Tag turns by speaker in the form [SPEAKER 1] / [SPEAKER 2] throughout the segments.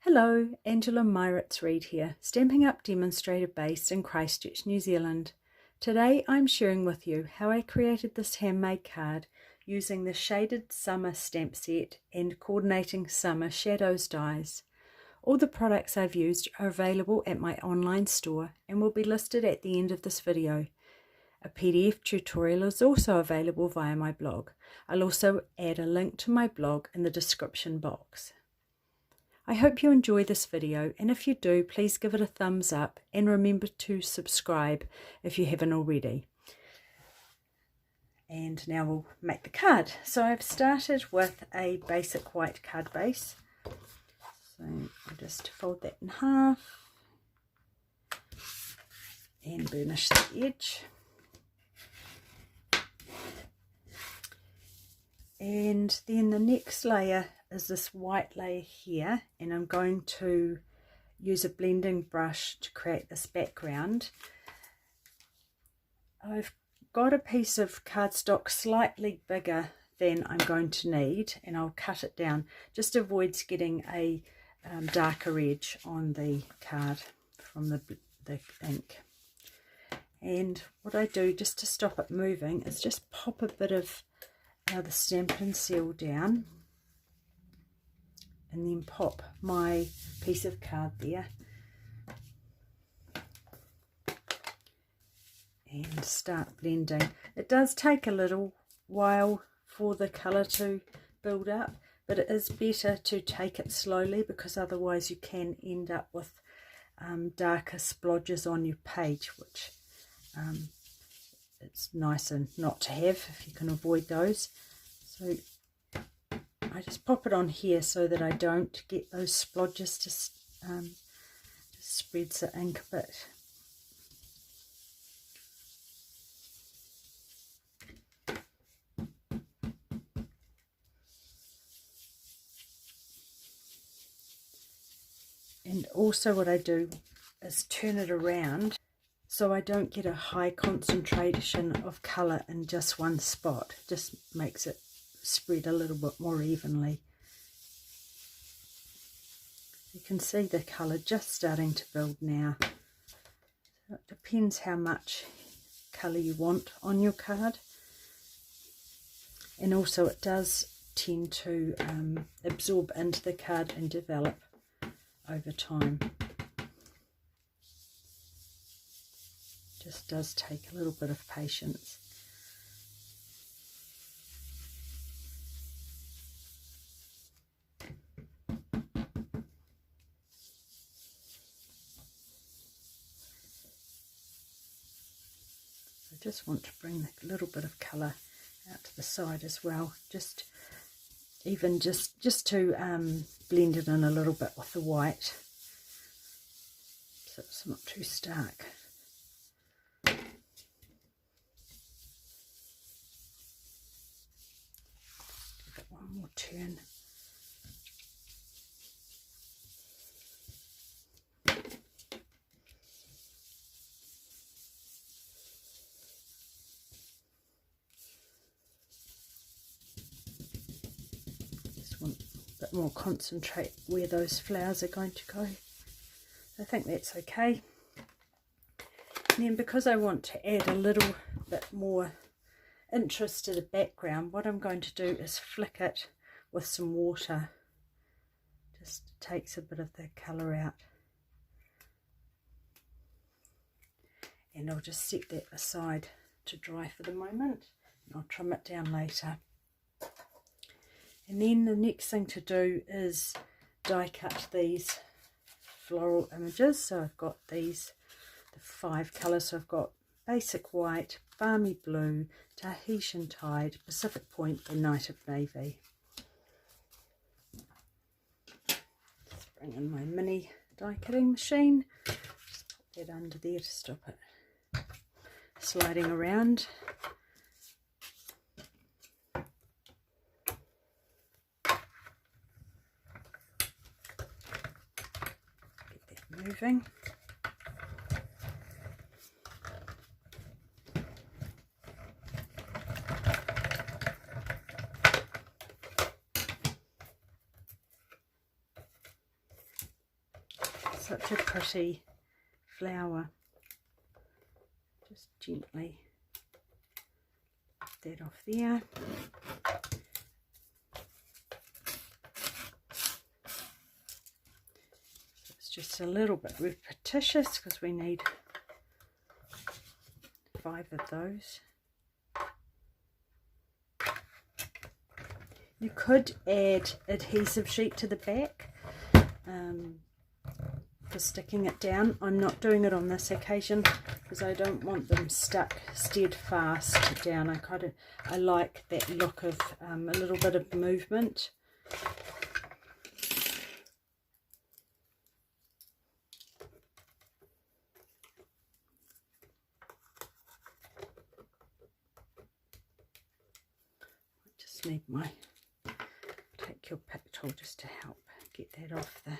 [SPEAKER 1] Hello, Angela Meiritz-Reid here, Stampin' Up demonstrator based in Christchurch, New Zealand. Today I'm sharing with you how I created this handmade card using the Shaded Summer stamp set and Coordinating Summer Shadows dies. All the products I've used are available at my online store and will be listed at the end of this video. A PDF tutorial is also available via my blog. I'll also add a link to my blog in the description box. I hope you enjoy this video, and if you do, please give it a thumbs up and remember to subscribe if you haven't already. And now we'll make the card. So I've started with a basic white card base. So I'll just fold that in half and burnish the edge. And then the next layer is this white layer here, and I'm going to use a blending brush to create this background. I've got a piece of cardstock slightly bigger than I'm going to need, and I'll cut it down. Just avoids getting a darker edge on the card from the ink. And what I do just to stop it moving is just pop a bit of the Stampin' Seal down, and then pop my piece of card there and start blending. It does take a little while for the colour to build up, but it is better to take it slowly, because otherwise you can end up with darker splodges on your page, which it's nicer not to have if you can avoid those. So I just pop it on here so that I don't get those splodges. Just spreads the ink a bit. And also what I do is turn it around so I don't get a high concentration of colour in just one spot. Just makes it spread a little bit more evenly. You can see the colour just starting to build now. So it depends how much colour you want on your card. And also it does tend to absorb into the card and develop over time. Just does take a little bit of patience. I just want to bring a little bit of colour out to the side as well, just to blend it in a little bit with the white, so it's not too stark. Give it one more turn. Bit more concentrate where those flowers are going to go. I think that's okay. And then, because I want to add a little bit more interest to the background, what I'm going to do is flick it with some water. Just takes a bit of the colour out. And I'll just set that aside to dry for the moment, and I'll trim it down later. And then the next thing to do is die cut these floral images. So I've got these, the 5 colours. So I've got basic white, balmy blue, Tahitian tide, Pacific point, and night of navy. Just bring in my mini die cutting machine. Just put that under there to stop it sliding around. Moving. Such a pretty flower. Just gently get that off there. It's just a little bit repetitious because we need 5 of those. You could add adhesive sheet to the back for sticking it down. I'm not doing it on this occasion because I don't want them stuck steadfast down. I like that look of a little bit of movement. I just need my your pick tool just to help get that off the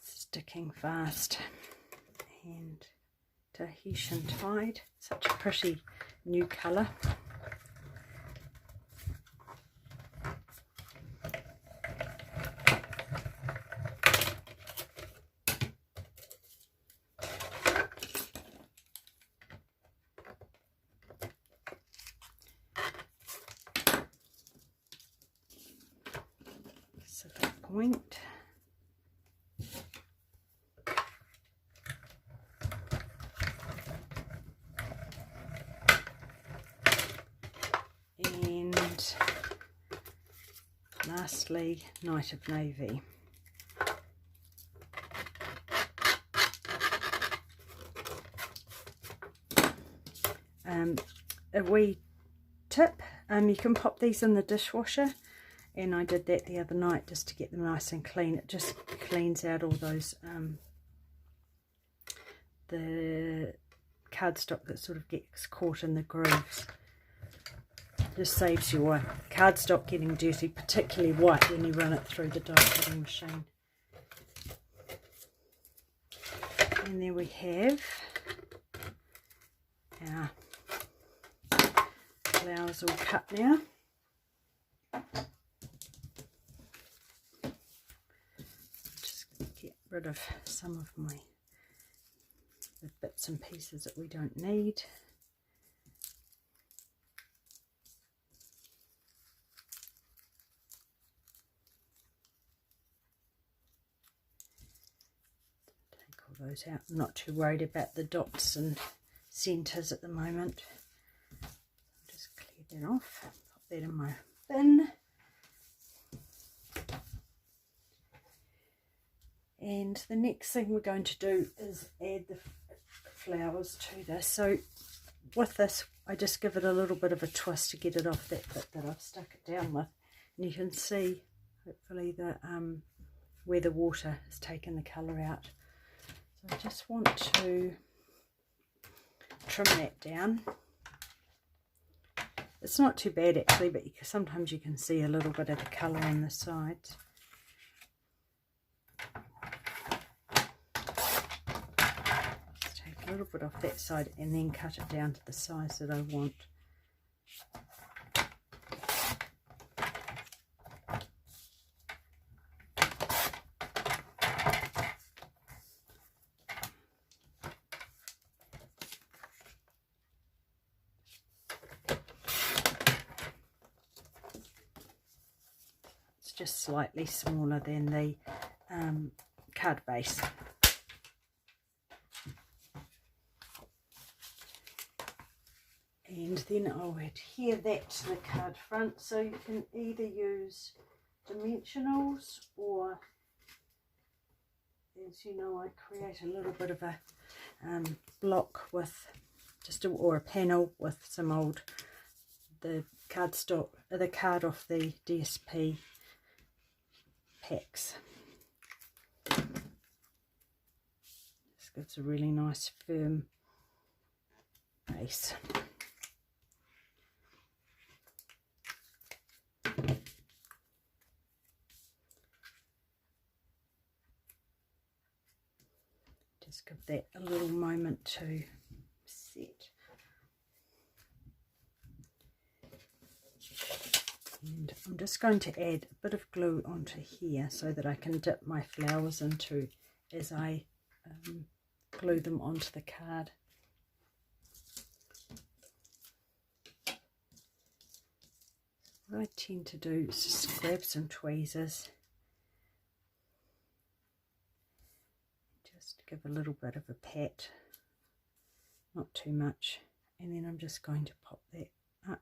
[SPEAKER 1] sticking fast. And Tahitian Tide, such a pretty new colour. Point. And lastly, Night of Navy. A wee tip, you can pop these in the dishwasher. And I did that the other night just to get them nice and clean. It just cleans out all those, the cardstock that sort of gets caught in the grooves. Just saves your cardstock getting dirty, particularly white when you run it through the die cutting machine. And there we have our flowers all cut now. Rid of some of the bits and pieces that we don't need. Take all those out. I'm not too worried about the dots and centres at the moment. I'll just clear that off, pop that in my bin. And the next thing we're going to do is add the flowers to this. So with this, I just give it a little bit of a twist to get it off that bit that I've stuck it down with. And you can see, hopefully, the where the water has taken the colour out. So I just want to trim that down. It's not too bad actually, but sometimes you can see a little bit of the colour on the sides. A little bit off that side and then cut it down to the size that I want. It's just slightly smaller than the card base. And then I'll adhere that to the card front, so you can either use dimensionals or, as you know, I create a little bit of a block with or a panel with some the cardstock, the card off the DSP packs. This gives a really nice firm base. Just give that a little moment to set. And I'm just going to add a bit of glue onto here so that I can dip my flowers into as I glue them onto the card. What I tend to do is just grab some tweezers, just give a little bit of a pat, not too much, and then I'm just going to pop that up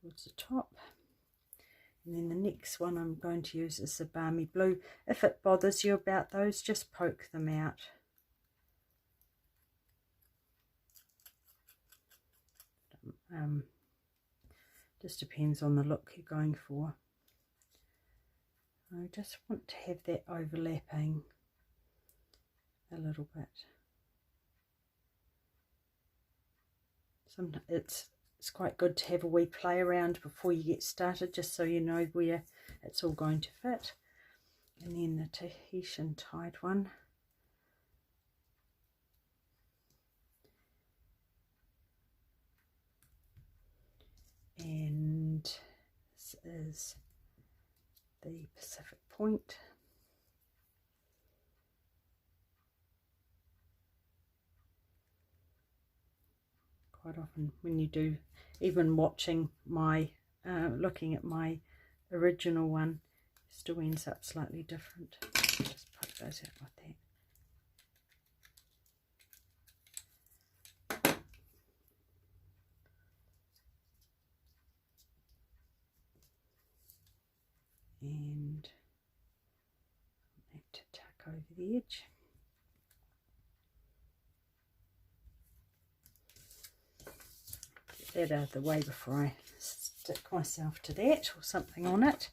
[SPEAKER 1] towards the top. And then the next one I'm going to use is the Balmy Blue. If it bothers you about those, just poke them out. Just depends on the look you're going for. I just want to have that overlapping a little bit. Sometimes it's quite good to have a wee play around before you get started, just so you know where it's all going to fit. And then the Tahitian tied one. And this is the Pacific Point. Quite often when you do, even watching my, looking at my original one, it still ends up slightly different. Just poke those out like that. And to tuck over the edge. Get that out of the way before I stick myself to that or something on it.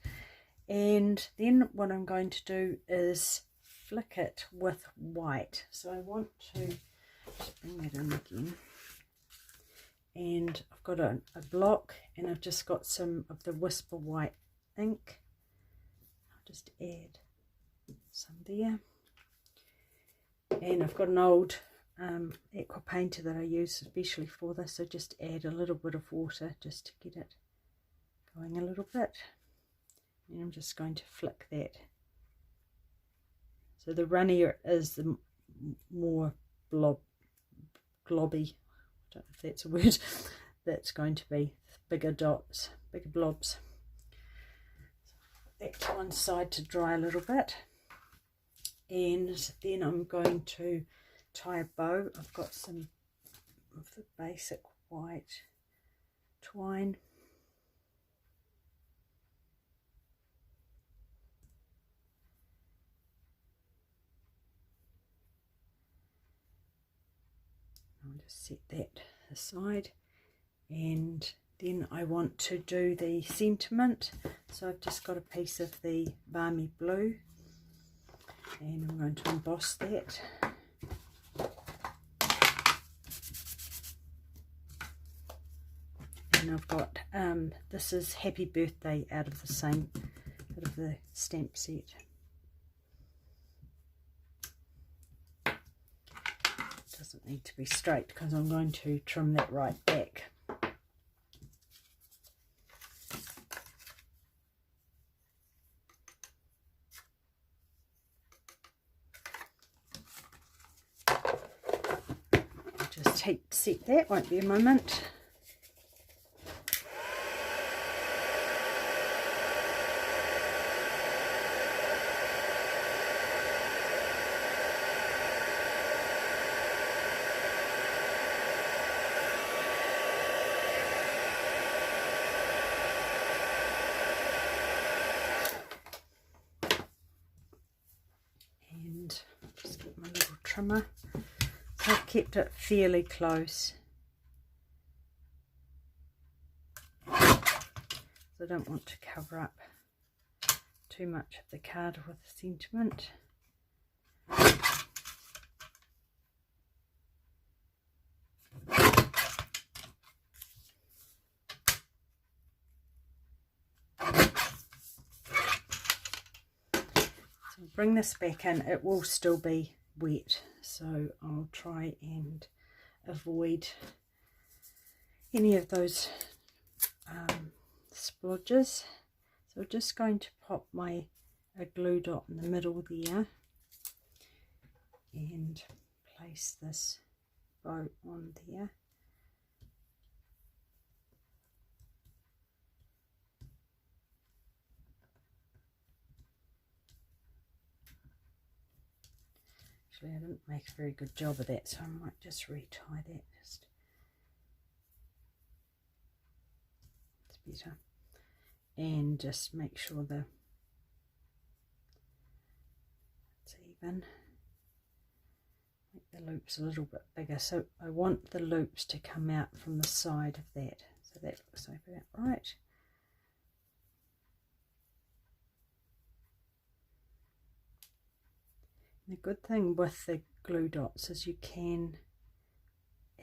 [SPEAKER 1] And then what I'm going to do is flick it with white. So I want to just bring that in again. And I've got a block, and I've just got some of the Whisper White ink. Just add some there, and I've got an old aqua painter that I use especially for this, so just add a little bit of water just to get it going a little bit, and I'm just going to flick that. So the runnier is the more globby, I don't know if that's a word, that's going to be bigger dots, bigger blobs. That to one side to dry a little bit, and then I'm going to tie a bow. I've got some of the basic white twine, I'll just set that aside, and then I want to do the sentiment. So I've just got a piece of the Balmy Blue, and I'm going to emboss that. And I've got, this is Happy Birthday out of the same, out of the stamp set. It doesn't need to be straight because I'm going to trim that right back. Just heat set that, won't be a moment. And just get my little trimmer. So I've kept it fairly close. So I don't want to cover up too much of the card with the sentiment. So bring this back in, it will still be wet, so I'll try and avoid any of those splodges. So we're just going to pop my glue dot in the middle there and place this bow on there. Actually, I didn't make a very good job of that, so I might just retie that. It's better. And just make sure it's even. Make the loops a little bit bigger. So I want the loops to come out from the side of that. So that looks like about right. The good thing with the glue dots is you can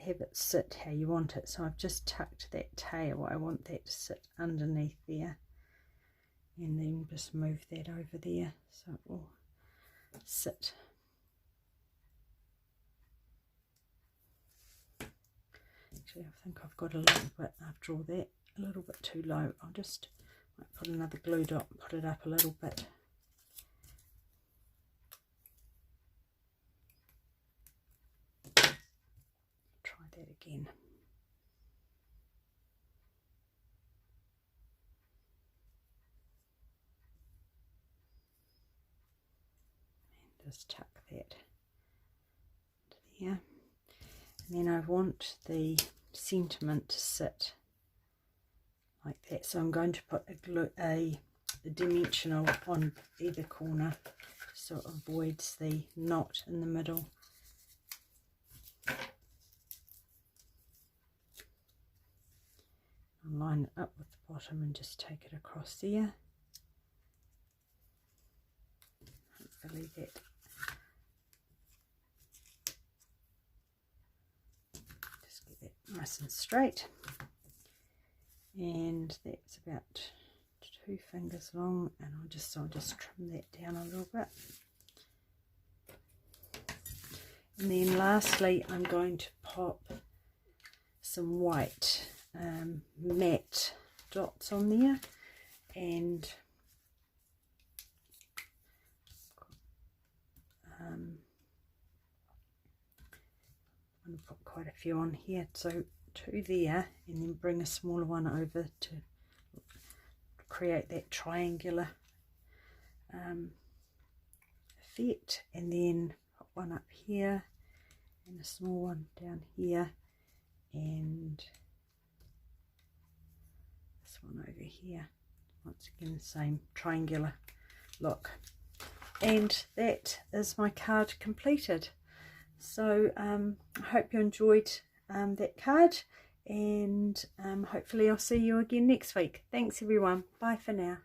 [SPEAKER 1] have it sit how you want it. So I've just tucked that tail. I want that to sit underneath there, and then just move that over there so it will sit. Actually, I think I've got a little bit, after all that, a little bit too low. I'll just might put another glue dot and put it up a little bit. That again. And just tuck that there. And then I want the sentiment to sit like that. So I'm going to put a dimensional on either corner so it avoids the knot in the middle. Line it up with the bottom and just take it across there. Hopefully that just get that nice and straight. And that's about 2 fingers long, and I'll just trim that down a little bit. And then lastly, I'm going to pop some white matte dots on there, and I'm going to put quite a few on here, so 2 there, and then bring a smaller one over to create that triangular effect, and then put one up here and a small one down here, and this one over here. Once again, the same triangular look. And that is my card completed. So I hope you enjoyed that card, and hopefully I'll see you again next week. Thanks everyone. Bye for now.